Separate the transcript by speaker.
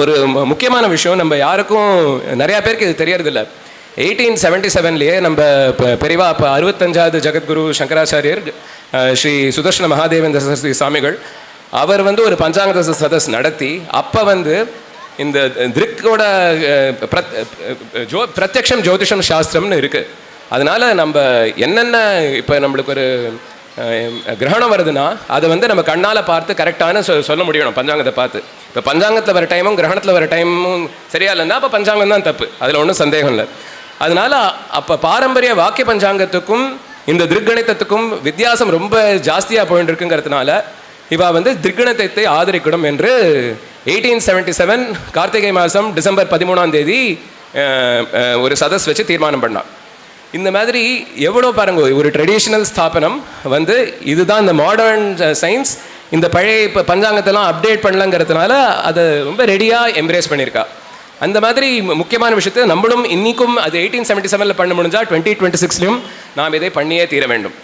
Speaker 1: ஒரு முக்கியமான விஷயம், நம்ம யாருக்கும் நிறையா பேருக்கு இது தெரியறதில்ல. 1877லேயே நம்ம பெரியவா அப்போ 65வது ஜெகத்குரு சங்கராச்சாரியர் ஸ்ரீ சுதர்ஷன மகாதேவேந்திர சரஸ்வதி சுவாமிகள் அவர் ஒரு பஞ்சாங்க சதஸ் நடத்தி அப்போ இந்த திருக்கோட பிரத்யக்ஷம் ஜோதிஷம் சாஸ்திரம்னு இருக்குது. அதனால் நம்ம என்னென்ன இப்போ நம்மளுக்கு ஒரு கிரகணம் வருதுன்னா அதை நம்ம கண்ணால் பார்த்து கரெக்டான சொல்ல முடியணும் பஞ்சாங்கத்தை பார்த்து. இப்போ பஞ்சாங்கத்தில் வர டைமும் கிரகணத்தில் வர டைமும் சரியா இல்லைன்னா அப்போ பஞ்சாங்கம் தான் தப்பு, அதில் ஒன்றும் சந்தேகம் இல்லை. அதனால் அப்போ பாரம்பரிய வாக்கிய பஞ்சாங்கத்துக்கும் இந்த திருக்கணித்தத்துக்கும் வித்தியாசம் ரொம்ப ஜாஸ்தியாக போயிட்டு இருக்குங்கிறதுனால இவா திருக்கணித்தத்தை ஆதரிக்கணும் என்று 1877 கார்த்திகை மாதம் டிசம்பர் 13ஆம் தேதி ஒரு சதஸ் வச்சு தீர்மானம் பண்ணான். இந்த மாதிரி எவ்வளோ பாருங்க, ஒரு ட்ரெடிஷ்னல் ஸ்தாபனம் இதுதான் இந்த மாடர்ன் சயின்ஸ் இந்த பழைய இப்போ பஞ்சாங்கத்தெல்லாம் அப்டேட் பண்ணலங்கிறதுனால அதை ரொம்ப ரெடியாக எம்ப்ரேஸ் பண்ணியிருக்கா. அந்த மாதிரி முக்கியமான விஷயத்தை நம்மளும் இன்றைக்கும் அது 1877 பண்ண முடிஞ்சால் 2026லையும் நாம் இதை பண்ணியே தீர வேண்டும்.